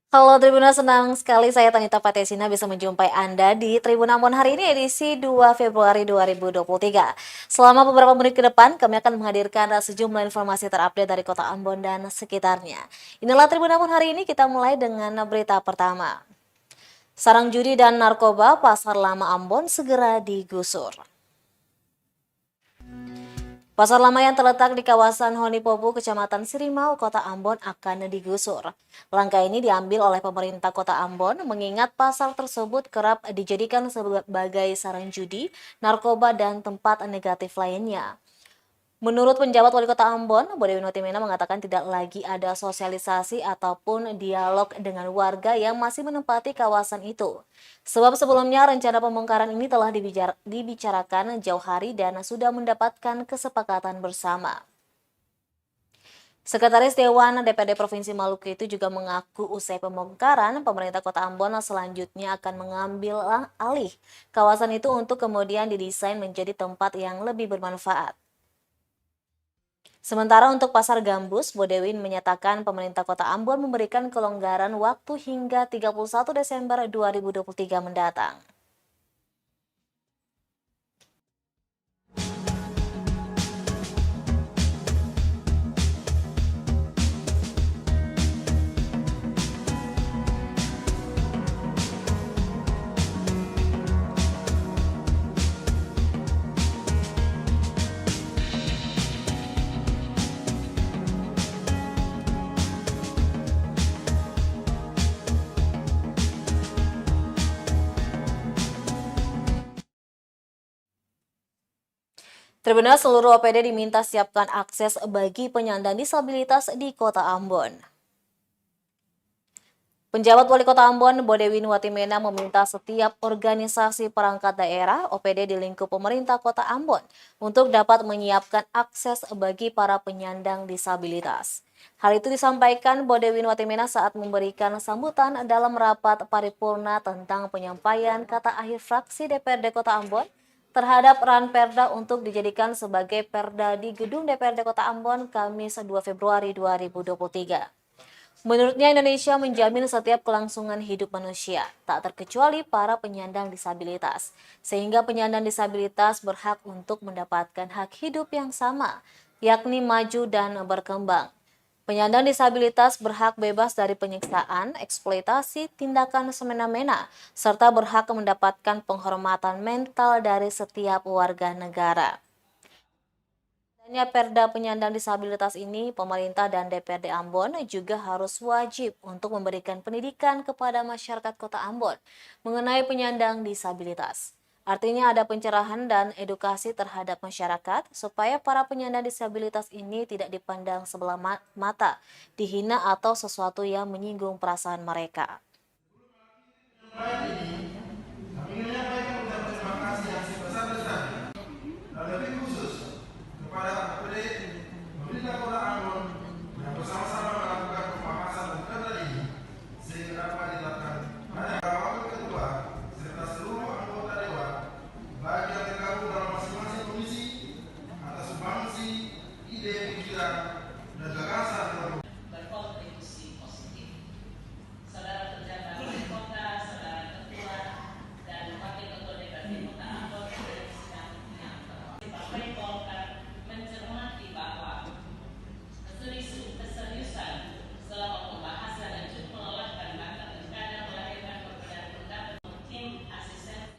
Halo Tribuners, senang sekali saya Tanita Patesina bisa menjumpai Anda di Tribun Ambon hari ini edisi 2 Februari 2023. Selama beberapa menit ke depan, kami akan menghadirkan sejumlah informasi terupdate dari kota Ambon dan sekitarnya. Inilah Tribun Ambon hari ini, kita mulai dengan berita pertama. Sarang judi dan narkoba Pasar Lama Ambon segera digusur. Pasar lama yang terletak di kawasan Honipopu, Kecamatan Sirimau, Kota Ambon akan digusur. Langkah ini diambil oleh pemerintah Kota Ambon mengingat pasar tersebut kerap dijadikan sebagai sarang judi, narkoba, dan tempat negatif lainnya. Menurut penjabat Wali Kota Ambon, Bodewi Notimena mengatakan tidak lagi ada sosialisasi ataupun dialog dengan warga yang masih menempati kawasan itu. Sebab sebelumnya rencana pembongkaran ini telah dibicarakan jauh hari dan sudah mendapatkan kesepakatan bersama. Sekretaris Dewan DPRD Provinsi Maluku itu juga mengaku usai pembongkaran, pemerintah Kota Ambon selanjutnya akan mengambil alih kawasan itu untuk kemudian didesain menjadi tempat yang lebih bermanfaat. Sementara untuk Pasar Gambus, Bodewin menyatakan pemerintah Kota Ambon memberikan kelonggaran waktu hingga 31 Desember 2023 mendatang. Terbenar seluruh OPD diminta siapkan akses bagi penyandang disabilitas di Kota Ambon. Penjabat Wali Kota Ambon, Bodewin Watimena meminta setiap organisasi perangkat daerah OPD di lingkup pemerintah Kota Ambon untuk dapat menyiapkan akses bagi para penyandang disabilitas. Hal itu disampaikan Bodewin Watimena saat memberikan sambutan dalam rapat paripurna tentang penyampaian kata akhir fraksi DPRD Kota Ambon terhadap Ranperda untuk dijadikan sebagai perda di Gedung DPRD Kota Ambon Kamis 2 Februari 2023. Menurutnya Indonesia menjamin setiap kelangsungan hidup manusia, tak terkecuali para penyandang disabilitas. Sehingga penyandang disabilitas berhak untuk mendapatkan hak hidup yang sama, yakni maju dan berkembang. Penyandang disabilitas berhak bebas dari penyiksaan, eksploitasi, tindakan semena-mena, serta berhak mendapatkan penghormatan mental dari setiap warga negara. Adanya Perda penyandang disabilitas ini, pemerintah dan DPRD Ambon juga harus wajib untuk memberikan pendidikan kepada masyarakat Kota Ambon mengenai penyandang disabilitas. Artinya ada pencerahan dan edukasi terhadap masyarakat supaya para penyandang disabilitas ini tidak dipandang sebelah mata, dihina atau sesuatu yang menyinggung perasaan mereka. Kami menyampaikan ucapan terima kasih yang sebesar-besarnya dan lebih khusus kepada APD pemerintah Kota Ambon yang bersama-sama melakukan pembahasan dan perda ini sehingga dapat dilakukan pada wakil ketua serta seluruh anggota dewan baik yang tergabung dalam masing-masing komisi atas sumbangsi, ide, pikiran, dan gagasan yang berkontribusi positif. Saudara pejabat wali kota, saudara ketua, dan wakil ketua DPRD Kota Ambon yang sedang menyambut. Partai Golkar mencermati bahwa keseriusan selama pembahasan dan juga melelahkan maka terkadang melahirkan perbedaan pendapat tim asisten.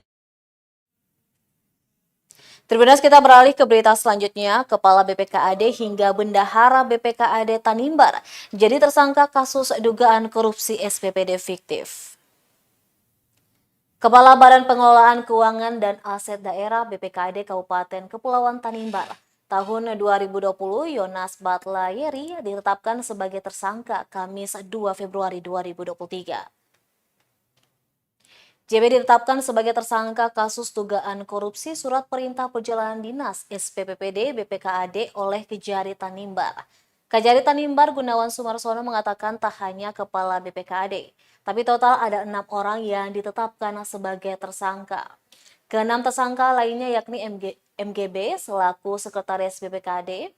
Terus kita beralih ke berita selanjutnya, Kepala BPKAD hingga Bendahara BPKAD Tanimbar jadi tersangka kasus dugaan korupsi SPPD fiktif. Kepala Badan Pengelolaan Keuangan dan Aset Daerah BPKAD Kabupaten Kepulauan Tanimbar tahun 2020, Yonas Batlayeri ditetapkan sebagai tersangka Kamis 2 Februari 2023. JB ditetapkan sebagai tersangka kasus dugaan korupsi surat perintah perjalanan dinas SPPPD BPKAD oleh Kejari Tanimbar. Kejari Tanimbar Gunawan Sumarsono mengatakan tak hanya kepala BPKAD, tapi total ada 6 orang yang ditetapkan sebagai tersangka. Keenam tersangka lainnya yakni MGB selaku Sekretaris BPKAD,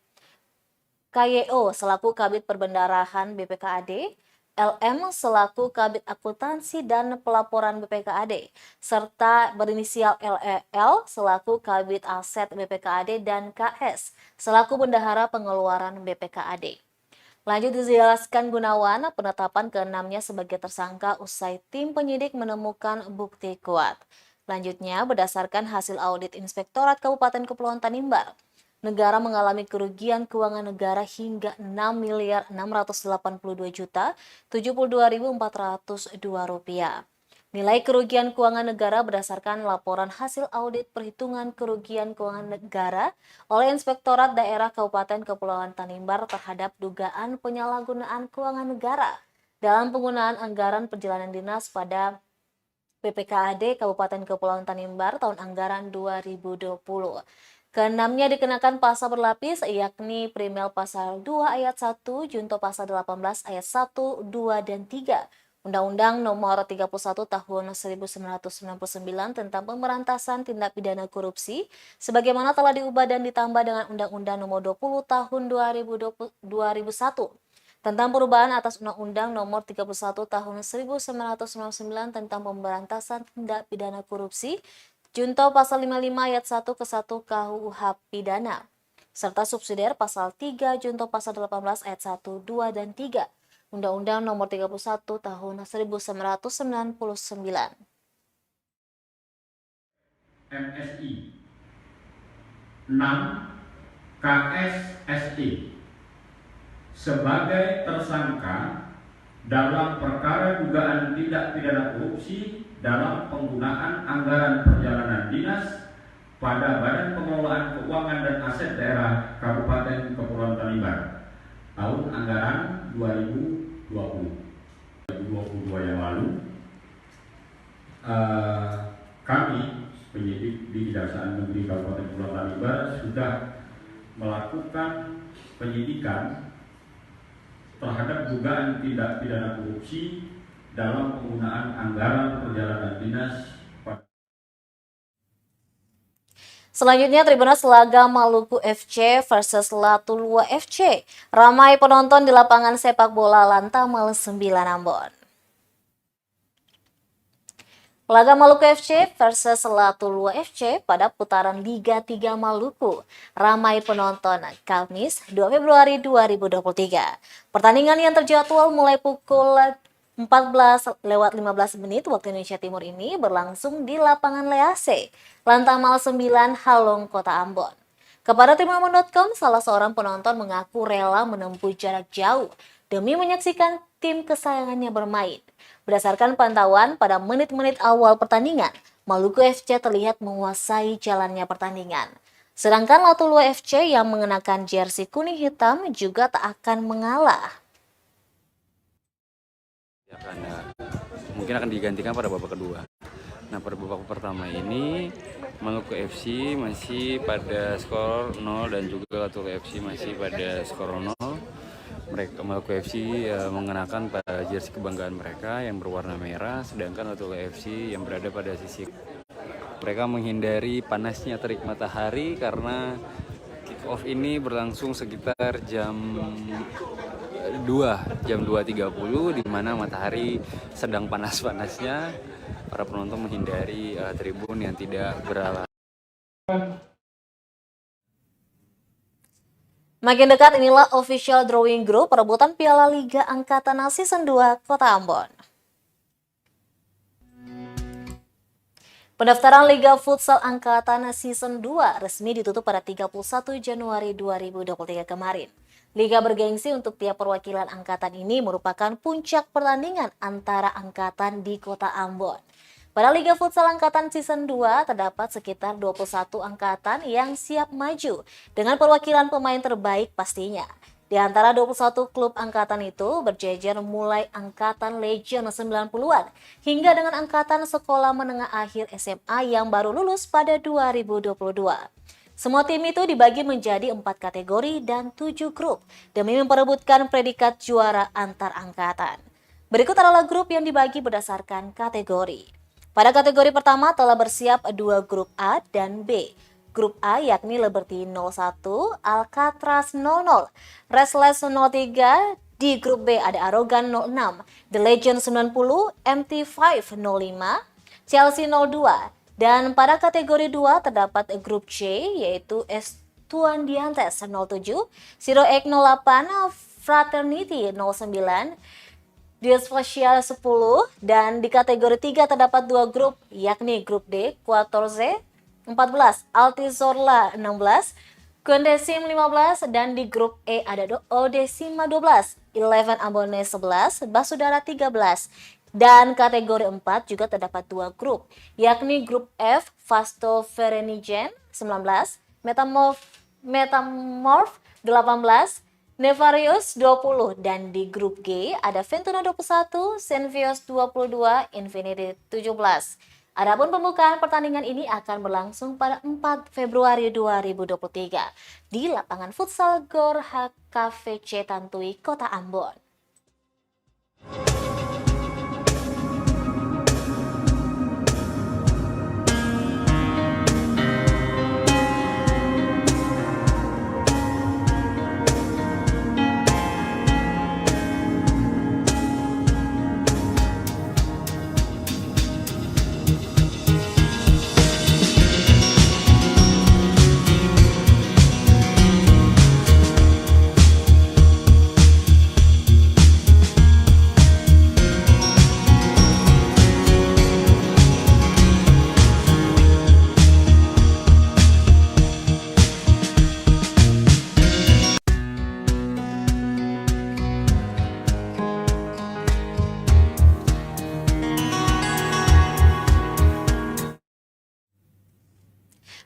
KYO selaku Kabid Perbendarahan BPKAD, LM selaku Kabid Akuntansi dan Pelaporan BPKAD, serta berinisial LEL selaku Kabid Aset BPKAD dan KS selaku Bendahara Pengeluaran BPKAD. Lanjut dijelaskan Gunawan, penetapan keenamnya sebagai tersangka usai tim penyidik menemukan bukti kuat. Lanjutnya, berdasarkan hasil audit Inspektorat Kabupaten Kepulauan Tanimbar, negara mengalami kerugian keuangan negara hingga Rp6.682.072.402. Nilai kerugian keuangan negara berdasarkan laporan hasil audit perhitungan kerugian keuangan negara oleh Inspektorat Daerah Kabupaten Kepulauan Tanimbar terhadap dugaan penyalahgunaan keuangan negara dalam penggunaan anggaran perjalanan dinas pada BPKAD Kabupaten Kepulauan Tanimbar tahun anggaran 2020. Keenamnya dikenakan pasal berlapis, yakni Primer Pasal 2 Ayat 1, Junto Pasal 18 Ayat 1, 2, dan 3, Undang-Undang Nomor 31 Tahun 1999 tentang Pemberantasan Tindak Pidana Korupsi, sebagaimana telah diubah dan ditambah dengan Undang-Undang Nomor 20 Tahun 2001 tentang perubahan atas Undang-Undang Nomor 31 Tahun 1999 tentang Pemberantasan Tindak Pidana Korupsi, Junto Pasal 55 Ayat 1 ke 1 KUH Pidana, serta subsidiar Pasal 3 Junto Pasal 18 Ayat 1, 2, dan 3 Undang-Undang Nomor 31 Tahun 1999. MSI 6 KSSI sebagai tersangka dalam perkara dugaan tindak pidana korupsi dalam penggunaan anggaran perjalanan dinas pada Badan Pengelolaan Keuangan dan Aset Daerah Kabupaten Kepulauan Tanimbar tahun anggaran 2022 yang lalu. Kami penyidik di Kejaksaan Negeri Kabupaten Kepulauan Tanimbar sudah melakukan penyidikan terhadap dugaan tindak pidana korupsi dalam penggunaan anggaran perjalanan dinas. Selanjutnya, Tribuners laga Maluku FC versus Latulua FC. Ramai penonton di lapangan sepak bola Lantamal 9 Ambon. Laga Maluku FC versus Latulua FC pada putaran Liga 3 Maluku. Ramai penonton Kamis 2 Februari 2023. Pertandingan yang terjadwal mulai pukul 14:15 waktu Indonesia Timur ini berlangsung di lapangan Lease, Lantamal 9, Halong, Kota Ambon. Kepada Tribunambon.com, salah seorang penonton mengaku rela menempuh jarak jauh demi menyaksikan tim kesayangannya bermain. Berdasarkan pantauan pada menit-menit awal pertandingan, Maluku FC terlihat menguasai jalannya pertandingan. Sedangkan Latulua FC yang mengenakan jersey kuning hitam juga tak akan mengalah. Mungkin akan digantikan pada babak kedua. Nah, pada babak pertama ini Maluku FC masih pada skor 0 dan juga Latulua FC masih pada skor 0. Mereka Maluku FC mengenakan pada jersey kebanggaan mereka yang berwarna merah, sedangkan Latulua FC yang berada pada sisi. Mereka menghindari panasnya terik matahari karena kick off ini berlangsung sekitar jam 2:30 di mana matahari sedang panas-panasnya. Para penonton menghindari tribun yang tidak beralasan. Makin dekat, inilah official drawing group perebutan Piala Liga Angkatan Season 2 Kota Ambon. Pendaftaran Liga Futsal Angkatan Season 2 resmi ditutup pada 31 Januari 2023 kemarin. Liga bergengsi untuk tiap perwakilan angkatan ini merupakan puncak pertandingan antara angkatan di Kota Ambon. Pada Liga Futsal Angkatan Season 2 terdapat sekitar 21 angkatan yang siap maju dengan perwakilan pemain terbaik pastinya. Di antara 21 klub angkatan itu berjejer mulai angkatan legend 90-an hingga dengan angkatan sekolah menengah akhir SMA yang baru lulus pada 2022. Semua tim itu dibagi menjadi 4 kategori dan 7 grup demi memperebutkan predikat juara antar angkatan. Berikut adalah grup yang dibagi berdasarkan kategori. Pada kategori pertama telah bersiap 2 grup A dan B. Grup A yakni Liberty 01, Alcatraz 00, Restless 03, Di grup B ada Arogan 06, The Legend 90, MT5 05, Chelsea 02. Dan pada kategori 2 terdapat grup C yaitu Estudiantes 07, Zero Egg 08, Fraternity 09, Diaspasial 10, dan di kategori 3 terdapat 2 grup yakni grup D, 14, 14, Altizorla 16, Condesim 15, dan di grup E ada Odesima 12, 11 Ambone 11, Basudara 13. Dan kategori 4 juga terdapat 2 grup, yakni grup F, Fasto Verenigen 19, Metamorph 18, Nevarius 20, dan di grup G ada Ventuna 21, Senvios 22, Infinity 17. Adapun pembukaan pertandingan ini akan berlangsung pada 4 Februari 2023 di lapangan futsal Gor HKVC Tantui, Kota Ambon.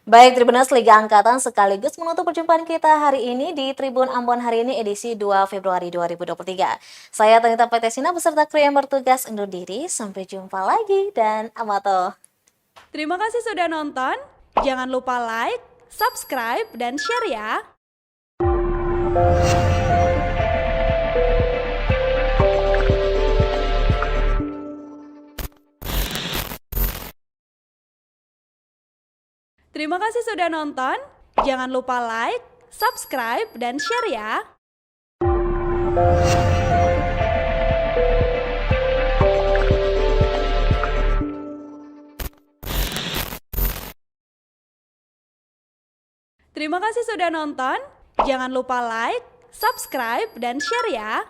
Baik, Tribuners Liga Angkatan sekaligus menutup perjumpaan kita hari ini di Tribun Ambon hari ini edisi 2 Februari 2023. Saya Tanita Petesina beserta kru yang bertugas undur diri. Sampai jumpa lagi dan amato. Terima kasih sudah nonton. Jangan lupa like, subscribe, dan share ya. Terima kasih sudah nonton. Jangan lupa like, subscribe, dan share ya. Terima kasih sudah nonton. Jangan lupa like, subscribe, dan share ya.